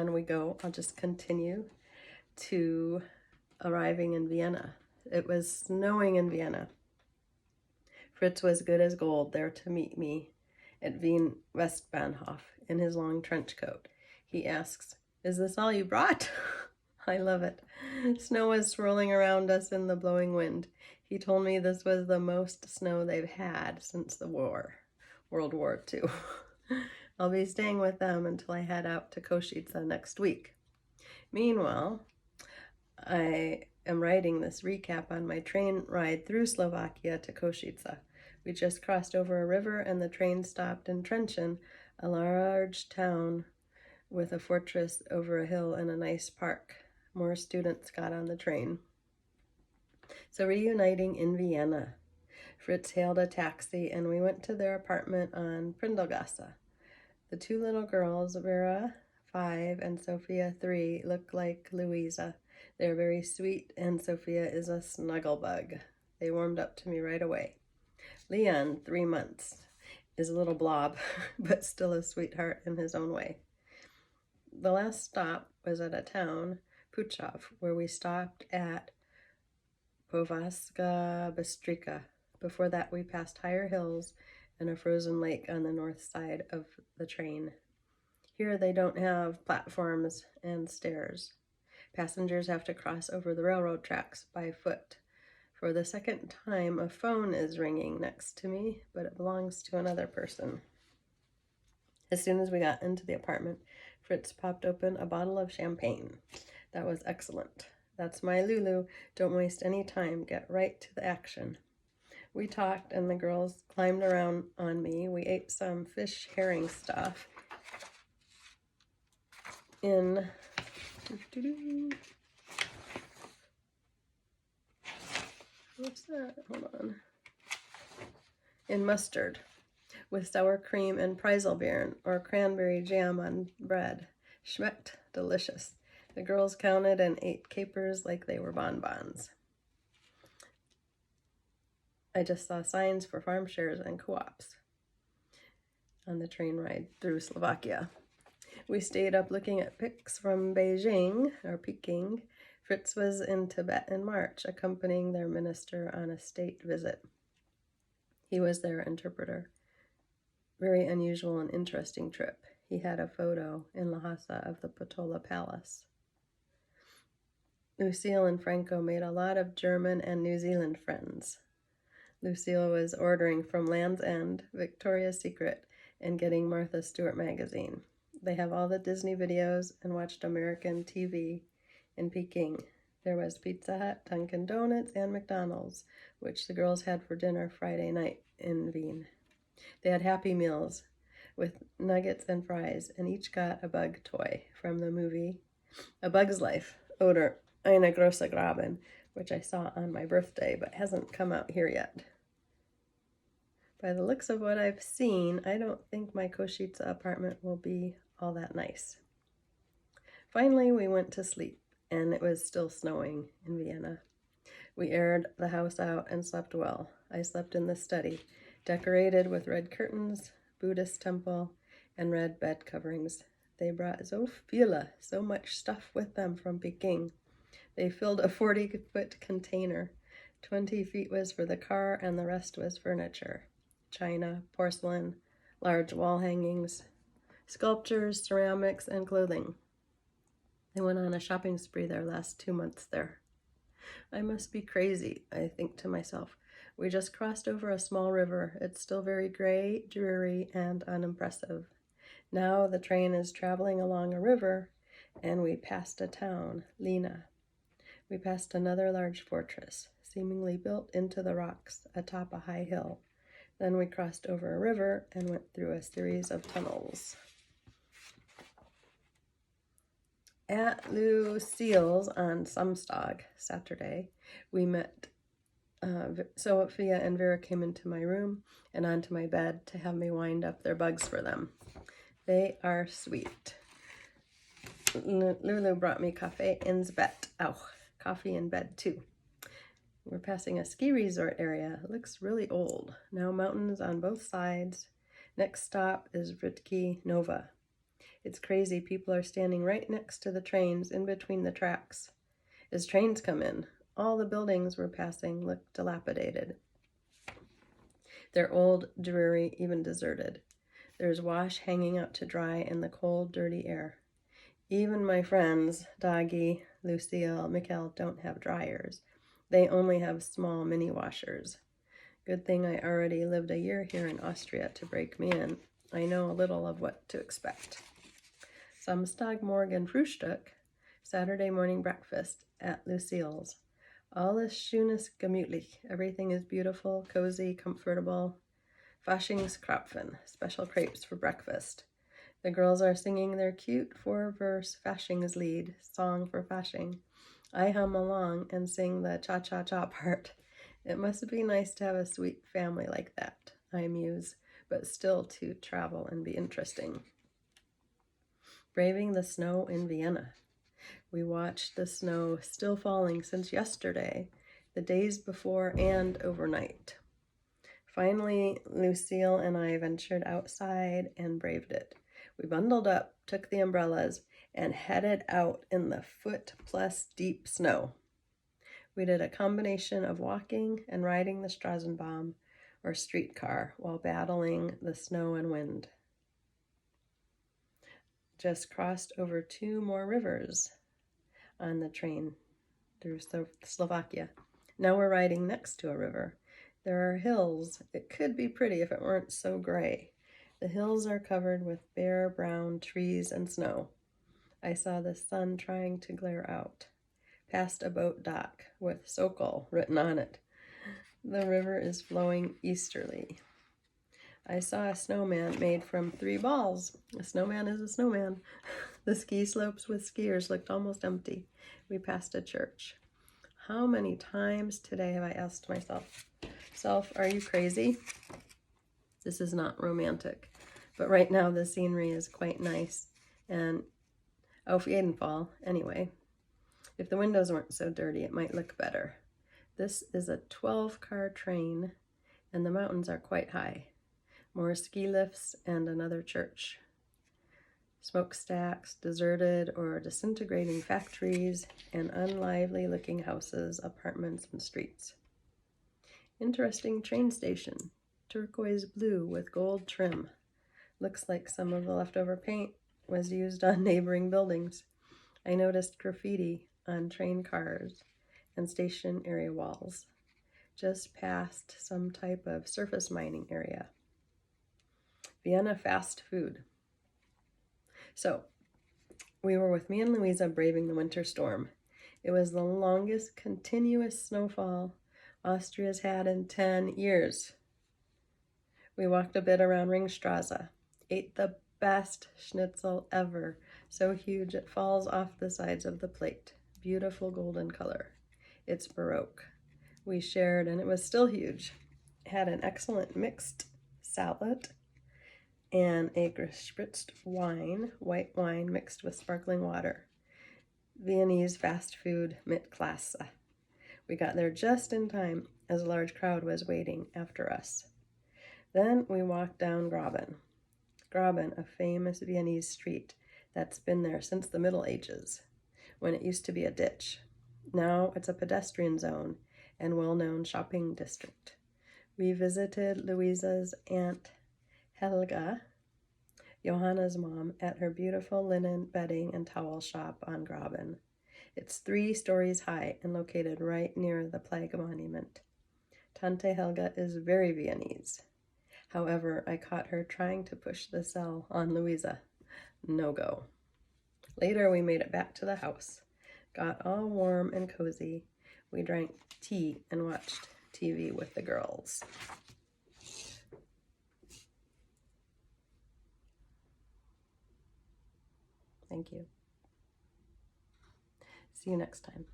On we go. I'll just continue to arriving in Vienna. It was snowing in Vienna. Fritz was good as gold there to meet me at Wien Westbahnhof in his long trench coat. He asks, "Is this all you brought?" I love it. Snow was swirling around us in the blowing wind. He told me this was the most snow they've had since the war, World War II. I'll be staying with them until I head out to Kosice next week. Meanwhile, I am writing this recap on my train ride through Slovakia to Košice. We just crossed over a river and the train stopped in Trenčín, a large town with a fortress over a hill and a nice park. More students got on the train. So reuniting in Vienna. Fritz hailed a taxi and we went to their apartment on Prindelgasse. The two little girls, Vera, 5, and Sophia, 3, look like Louisa. They're very sweet, and Sophia is a snuggle bug. They warmed up to me right away. Leon, 3 months, is a little blob, but still a sweetheart in his own way. The last stop was at a town, Puchov, where we stopped at Považská Bystrica. Before that, we passed higher hills and a frozen lake on the north side of the train. Here they don't have platforms and stairs. Passengers have to cross over the railroad tracks by foot. For the second time, a phone is ringing next to me, but it belongs to another person. As soon as we got into the apartment, Fritz popped open a bottle of champagne. That was excellent. That's my Lulu. Don't waste any time. Get right to the action. We talked and the girls climbed around on me. We ate some fish herring stuff in what's that? Hold on. In mustard with sour cream and Preiselbeeren or cranberry jam on bread. Schmecked delicious. The girls counted and ate capers like they were bonbons. I just saw signs for farm shares and co-ops on the train ride through Slovakia. We stayed up looking at pics from Beijing, or Peking. Fritz was in Tibet in March, accompanying their minister on a state visit. He was their interpreter. Very unusual and interesting trip. He had a photo in Lhasa of the Potola Palace. Lucille and Franco made a lot of German and New Zealand friends. Lucille was ordering from Land's End, Victoria's Secret, and getting Martha Stewart magazine. They have all the Disney videos and watched American TV in Peking. There was Pizza Hut, Dunkin' Donuts, and McDonald's, which the girls had for dinner Friday night in Wien. They had Happy Meals with nuggets and fries, and each got a bug toy from the movie A Bug's Life, oder Eine große Graben, which I saw on my birthday, but hasn't come out here yet. By the looks of what I've seen, I don't think my Košice apartment will be all that nice. Finally, we went to sleep, and it was still snowing in Vienna. We aired the house out and slept well. I slept in the study, decorated with red curtains, Buddhist temple, and red bed coverings. They brought so much stuff with them from Peking. They filled a 40-foot container. 20 feet was for the car, and the rest was furniture. China, porcelain, large wall hangings, sculptures, ceramics, and clothing. They went on a shopping spree their last 2 months there. I must be crazy, I think to myself. We just crossed over a small river. It's still very gray, dreary, and unimpressive. Now the train is traveling along a river, and we passed a town, Lena. We passed another large fortress, seemingly built into the rocks atop a high hill. Then we crossed over a river and went through a series of tunnels. At Lucille's on Samstag, Saturday, we met Sophia and Vera came into my room and onto my bed to have me wind up their bugs for them. They are sweet. Lulu brought me coffee ins bed. Coffee in bed too. We're passing a ski resort area. It looks really old. Now mountains on both sides. Next stop is Vritki Nova. It's crazy. People are standing right next to the trains in between the tracks. As trains come in, all the buildings we're passing look dilapidated. They're old, dreary, even deserted. There's wash hanging out to dry in the cold, dirty air. Even my friends, Doggy, Lucille, Mikkel, don't have dryers. They only have small mini washers. Good thing I already lived a year here in Austria to break me in. I know a little of what to expect. Samstagmorgen Frühstück, Saturday morning breakfast at Lucille's. Alles schönes gemütlich. Everything is beautiful, cozy, comfortable. Faschingskrapfen, special crepes for breakfast. The girls are singing their cute 4-verse Faschingslied, song for Fasching. I hum along and sing the cha-cha-cha part. It must be nice to have a sweet family like that, I muse, but still to travel and be interesting. Braving the snow in Vienna. We watched the snow still falling since yesterday, the days before and overnight. Finally, Lucille and I ventured outside and braved it. We bundled up, took the umbrellas, and headed out in the foot-plus deep snow. We did a combination of walking and riding the Straßenbahn, or streetcar, while battling the snow and wind. Just crossed over 2 more rivers on the train through Slovakia. Now we're riding next to a river. There are hills. It could be pretty if it weren't so gray. The hills are covered with bare brown trees and snow. I saw the sun trying to glare out. Past a boat dock with Sokol written on it. The river is flowing easterly. I saw a snowman made from 3 balls. A snowman is a snowman. The ski slopes with skiers looked almost empty. We passed a church. How many times today have I asked myself, are you crazy? This is not romantic, but right now the scenery is quite nice. And auf jeden Fall, anyway. If the windows weren't so dirty, it might look better. This is a 12-car train, and the mountains are quite high. More ski lifts and another church. Smokestacks, deserted or disintegrating factories, and unlively-looking houses, apartments, and streets. Interesting train station. Turquoise blue with gold trim. Looks like some of the leftover paint was used on neighboring buildings. I noticed graffiti on train cars and station area walls, just past some type of surface mining area. Vienna fast food. So, we were with me and Louisa braving the winter storm. It was the longest continuous snowfall Austria's had in 10 years. We walked a bit around Ringstrasse, ate the best schnitzel ever, so huge it falls off the sides of the plate. Beautiful golden color. It's Baroque. We shared, and it was still huge. Had an excellent mixed salad and a gespritzed wine, white wine mixed with sparkling water. Viennese fast food mit Klasse. We got there just in time as a large crowd was waiting after us. Then we walked down Graben. Graben, a famous Viennese street that's been there since the Middle Ages, when it used to be a ditch. Now it's a pedestrian zone and well-known shopping district. We visited Louisa's Aunt Helga, Johanna's mom, at her beautiful linen, bedding, and towel shop on Graben. It's 3 stories high and located right near the Plague Monument. Tante Helga is very Viennese. However, I caught her trying to push the cell on Louisa. No go. Later, we made it back to the house. Got all warm and cozy. We drank tea and watched TV with the girls. Thank you. See you next time.